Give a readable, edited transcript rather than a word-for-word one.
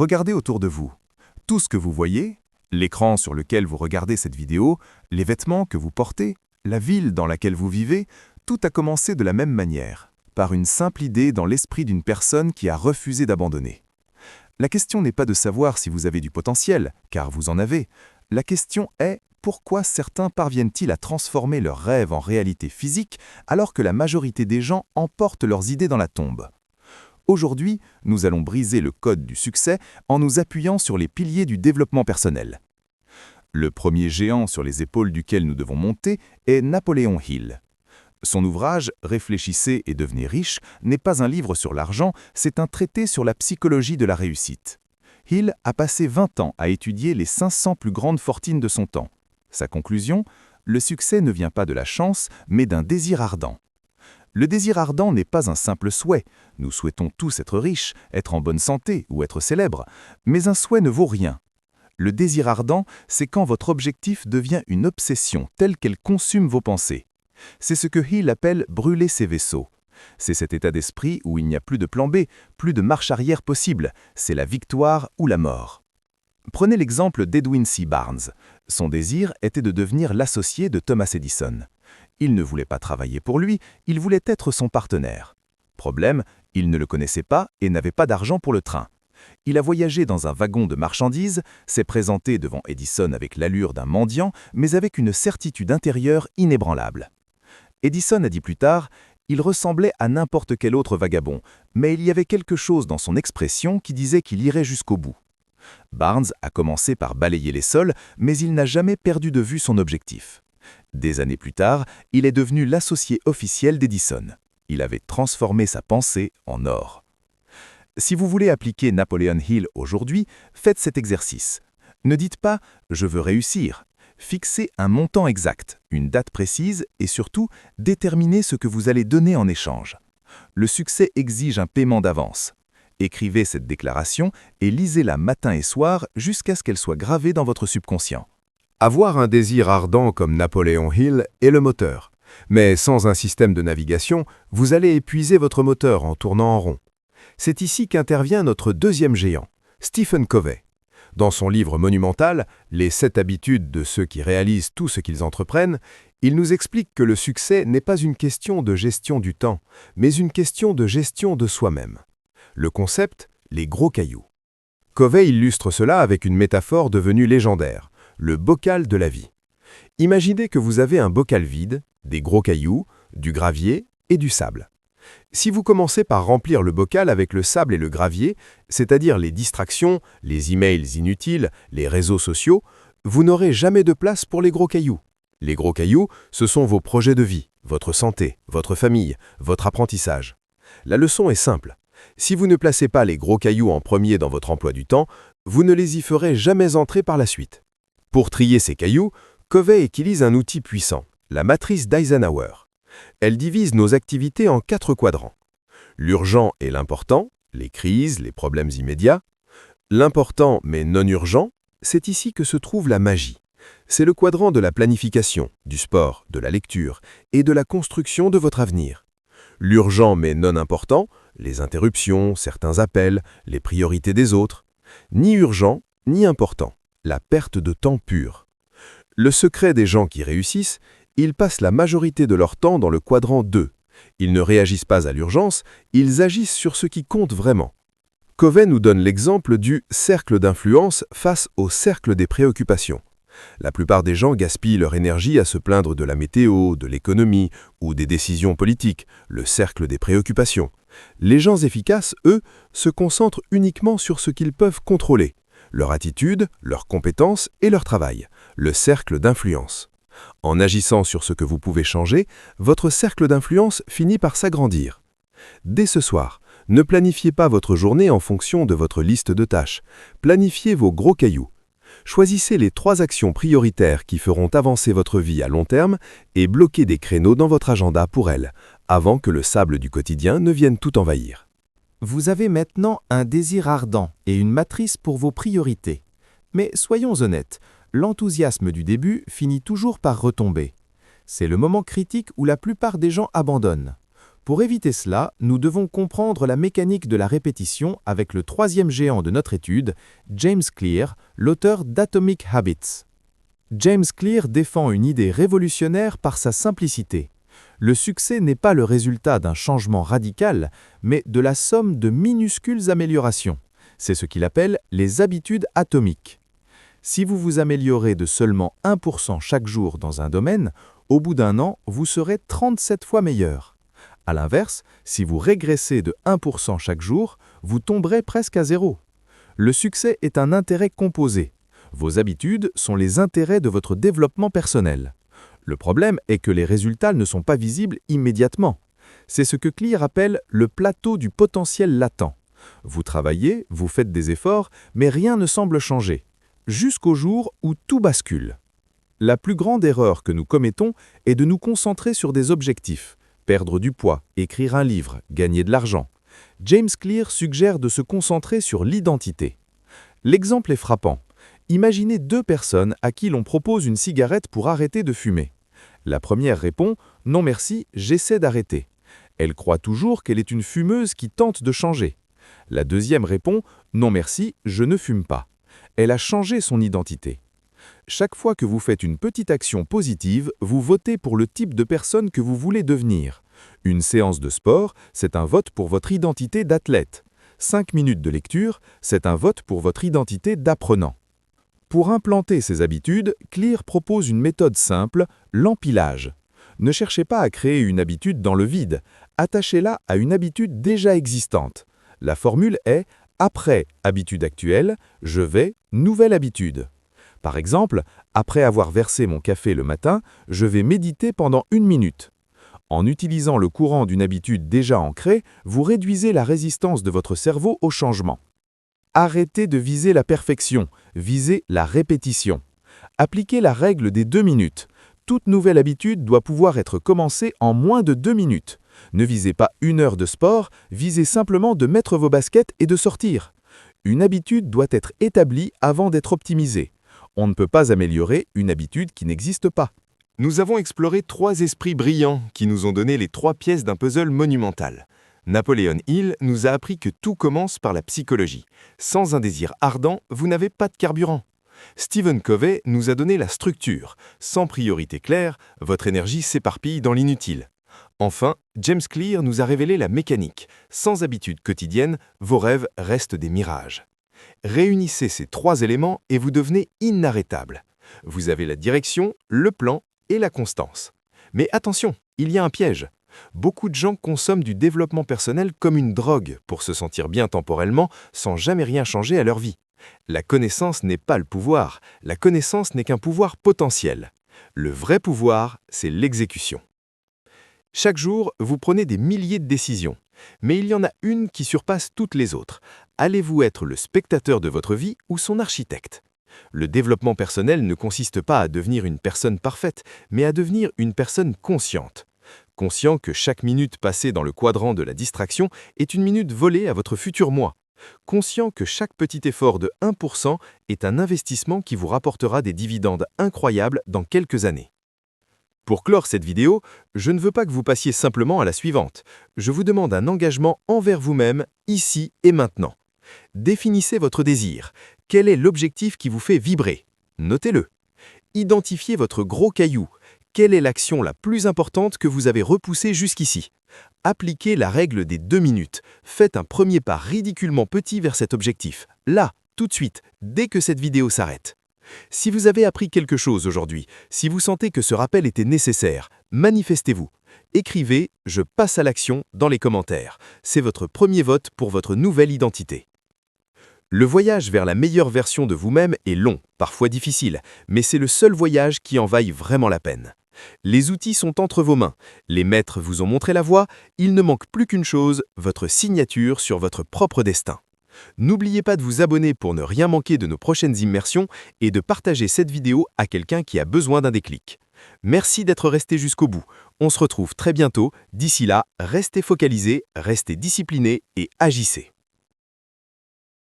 Regardez autour de vous. Tout ce que vous voyez, l'écran sur lequel vous regardez cette vidéo, les vêtements que vous portez, la ville dans laquelle vous vivez, tout a commencé de la même manière, par une simple idée dans l'esprit d'une personne qui a refusé d'abandonner. La question n'est pas de savoir si vous avez du potentiel, car vous en avez. La question est pourquoi certains parviennent-ils à transformer leurs rêves en réalité physique alors que la majorité des gens emportent leurs idées dans la tombe. Aujourd'hui, nous allons briser le code du succès en nous appuyant sur les piliers du développement personnel. Le premier géant sur les épaules duquel nous devons monter est Napoléon Hill. Son ouvrage « Réfléchissez et devenez riche » n'est pas un livre sur l'argent, c'est un traité sur la psychologie de la réussite. Hill a passé 20 ans à étudier les 500 plus grandes fortunes de son temps. Sa conclusion, le succès ne vient pas de la chance, mais d'un désir ardent. Le désir ardent n'est pas un simple souhait. Nous souhaitons tous être riches, être en bonne santé ou être célèbres, mais un souhait ne vaut rien. Le désir ardent, c'est quand votre objectif devient une obsession telle qu'elle consume vos pensées. C'est ce que Hill appelle « brûler ses vaisseaux ». C'est cet état d'esprit où il n'y a plus de plan B, plus de marche arrière possible, c'est la victoire ou la mort. Prenez l'exemple d'Edwin C. Barnes. Son désir était de devenir l'associé de Thomas Edison. Il ne voulait pas travailler pour lui, il voulait être son partenaire. Problème, il ne le connaissait pas et n'avait pas d'argent pour le train. Il a voyagé dans un wagon de marchandises, s'est présenté devant Edison avec l'allure d'un mendiant, mais avec une certitude intérieure inébranlable. Edison a dit plus tard « Il ressemblait à n'importe quel autre vagabond, mais il y avait quelque chose dans son expression qui disait qu'il irait jusqu'au bout. » Barnes a commencé par balayer les sols, mais il n'a jamais perdu de vue son objectif. Des années plus tard, il est devenu l'associé officiel d'Edison. Il avait transformé sa pensée en or. Si vous voulez appliquer Napoléon Hill aujourd'hui, faites cet exercice. Ne dites pas « je veux réussir ». Fixez un montant exact, une date précise et surtout, déterminez ce que vous allez donner en échange. Le succès exige un paiement d'avance. Écrivez cette déclaration et lisez-la matin et soir jusqu'à ce qu'elle soit gravée dans votre subconscient. Avoir un désir ardent comme Napoléon Hill est le moteur. Mais sans un système de navigation, vous allez épuiser votre moteur en tournant en rond. C'est ici qu'intervient notre deuxième géant, Stephen Covey. Dans son livre monumental « Les 7 habitudes de ceux qui réalisent tout ce qu'ils entreprennent », il nous explique que le succès n'est pas une question de gestion du temps, mais une question de gestion de soi-même. Le concept, les gros cailloux. Covey illustre cela avec une métaphore devenue légendaire, le bocal de la vie. Imaginez que vous avez un bocal vide, des gros cailloux, du gravier et du sable. Si vous commencez par remplir le bocal avec le sable et le gravier, c'est-à-dire les distractions, les emails inutiles, les réseaux sociaux, vous n'aurez jamais de place pour les gros cailloux. Les gros cailloux, ce sont vos projets de vie, votre santé, votre famille, votre apprentissage. La leçon est simple. Si vous ne placez pas les gros cailloux en premier dans votre emploi du temps, vous ne les y ferez jamais entrer par la suite. Pour trier ces cailloux, Covey utilise un outil puissant, la matrice d'Eisenhower. Elle divise nos activités en 4 quadrants. L'urgent et l'important, les crises, les problèmes immédiats. L'important mais non urgent, c'est ici que se trouve la magie. C'est le quadrant de la planification, du sport, de la lecture et de la construction de votre avenir. L'urgent mais non important, les interruptions, certains appels, les priorités des autres. Ni urgent, ni important, la perte de temps pur. Le secret des gens qui réussissent, ils passent la majorité de leur temps dans le quadrant 2. Ils ne réagissent pas à l'urgence, ils agissent sur ce qui compte vraiment. Covey nous donne l'exemple du cercle d'influence face au cercle des préoccupations. La plupart des gens gaspillent leur énergie à se plaindre de la météo, de l'économie ou des décisions politiques, le cercle des préoccupations. Les gens efficaces, eux, se concentrent uniquement sur ce qu'ils peuvent contrôler, leur attitude, leurs compétences et leur travail, le cercle d'influence. En agissant sur ce que vous pouvez changer, votre cercle d'influence finit par s'agrandir. Dès ce soir, ne planifiez pas votre journée en fonction de votre liste de tâches. Planifiez vos gros cailloux. Choisissez les 3 actions prioritaires qui feront avancer votre vie à long terme et bloquez des créneaux dans votre agenda pour elles, avant que le sable du quotidien ne vienne tout envahir. Vous avez maintenant un désir ardent et une matrice pour vos priorités. Mais soyons honnêtes, l'enthousiasme du début finit toujours par retomber. C'est le moment critique où la plupart des gens abandonnent. Pour éviter cela, nous devons comprendre la mécanique de la répétition avec le troisième géant de notre étude, James Clear, l'auteur d'Atomic Habits. James Clear défend une idée révolutionnaire par sa simplicité. Le succès n'est pas le résultat d'un changement radical, mais de la somme de minuscules améliorations. C'est ce qu'il appelle les habitudes atomiques. Si vous vous améliorez de seulement 1% chaque jour dans un domaine, au bout d'un an, vous serez 37 fois meilleur. À l'inverse, si vous régressez de 1% chaque jour, vous tomberez presque à zéro. Le succès est un intérêt composé. Vos habitudes sont les intérêts de votre développement personnel. Le problème est que les résultats ne sont pas visibles immédiatement. C'est ce que Clear appelle le plateau du potentiel latent. Vous travaillez, vous faites des efforts, mais rien ne semble changer, jusqu'au jour où tout bascule. La plus grande erreur que nous commettons est de nous concentrer sur des objectifs, perdre du poids, écrire un livre, gagner de l'argent. James Clear suggère de se concentrer sur l'identité. L'exemple est frappant. Imaginez deux personnes à qui l'on propose une cigarette pour arrêter de fumer. La première répond « Non merci, j'essaie d'arrêter ». Elle croit toujours qu'elle est une fumeuse qui tente de changer. La deuxième répond « Non merci, je ne fume pas ». Elle a changé son identité. Chaque fois que vous faites une petite action positive, vous votez pour le type de personne que vous voulez devenir. Une séance de sport, c'est un vote pour votre identité d'athlète. 5 minutes de lecture, c'est un vote pour votre identité d'apprenant. Pour implanter ces habitudes, Clear propose une méthode simple, l'empilage. Ne cherchez pas à créer une habitude dans le vide, attachez-la à une habitude déjà existante. La formule est « après habitude actuelle, je vais nouvelle habitude ». Par exemple, après avoir versé mon café le matin, je vais méditer pendant 1 minute. En utilisant le courant d'une habitude déjà ancrée, vous réduisez la résistance de votre cerveau au changement. Arrêtez de viser la perfection, visez la répétition. Appliquez la règle des 2 minutes. Toute nouvelle habitude doit pouvoir être commencée en moins de 2 minutes. Ne visez pas 1 heure de sport, visez simplement de mettre vos baskets et de sortir. Une habitude doit être établie avant d'être optimisée. On ne peut pas améliorer une habitude qui n'existe pas. Nous avons exploré 3 esprits brillants qui nous ont donné les 3 pièces d'un puzzle monumental. Napoléon Hill nous a appris que tout commence par la psychologie. Sans un désir ardent, vous n'avez pas de carburant. Stephen Covey nous a donné la structure. Sans priorité claire, votre énergie s'éparpille dans l'inutile. Enfin, James Clear nous a révélé la mécanique. Sans habitude quotidienne, vos rêves restent des mirages. Réunissez ces 3 éléments et vous devenez inarrêtable. Vous avez la direction, le plan et la constance. Mais attention, il y a un piège. Beaucoup de gens consomment du développement personnel comme une drogue pour se sentir bien temporellement sans jamais rien changer à leur vie. La connaissance n'est pas le pouvoir, la connaissance n'est qu'un pouvoir potentiel. Le vrai pouvoir, c'est l'exécution. Chaque jour, vous prenez des milliers de décisions, mais il y en a une qui surpasse toutes les autres. Allez-vous être le spectateur de votre vie ou son architecte ? Le développement personnel ne consiste pas à devenir une personne parfaite, mais à devenir une personne consciente. Conscient que chaque minute passée dans le quadrant de la distraction est une minute volée à votre futur moi. Conscient que chaque petit effort de 1% est un investissement qui vous rapportera des dividendes incroyables dans quelques années. Pour clore cette vidéo, je ne veux pas que vous passiez simplement à la suivante. Je vous demande un engagement envers vous-même, ici et maintenant. Définissez votre désir. Quel est l'objectif qui vous fait vibrer? Notez-le. Identifiez votre gros caillou. Quelle est l'action la plus importante que vous avez repoussée jusqu'ici? Appliquez la règle des 2 minutes. Faites un premier pas ridiculement petit vers cet objectif. Là, tout de suite, dès que cette vidéo s'arrête. Si vous avez appris quelque chose aujourd'hui, si vous sentez que ce rappel était nécessaire, manifestez-vous. Écrivez « Je passe à l'action » dans les commentaires. C'est votre premier vote pour votre nouvelle identité. Le voyage vers la meilleure version de vous-même est long, parfois difficile, mais c'est le seul voyage qui en vaille vraiment la peine. Les outils sont entre vos mains, les maîtres vous ont montré la voie, il ne manque plus qu'une chose, votre signature sur votre propre destin. N'oubliez pas de vous abonner pour ne rien manquer de nos prochaines immersions et de partager cette vidéo à quelqu'un qui a besoin d'un déclic. Merci d'être resté jusqu'au bout. On se retrouve très bientôt. D'ici là, restez focalisés, restez disciplinés et agissez.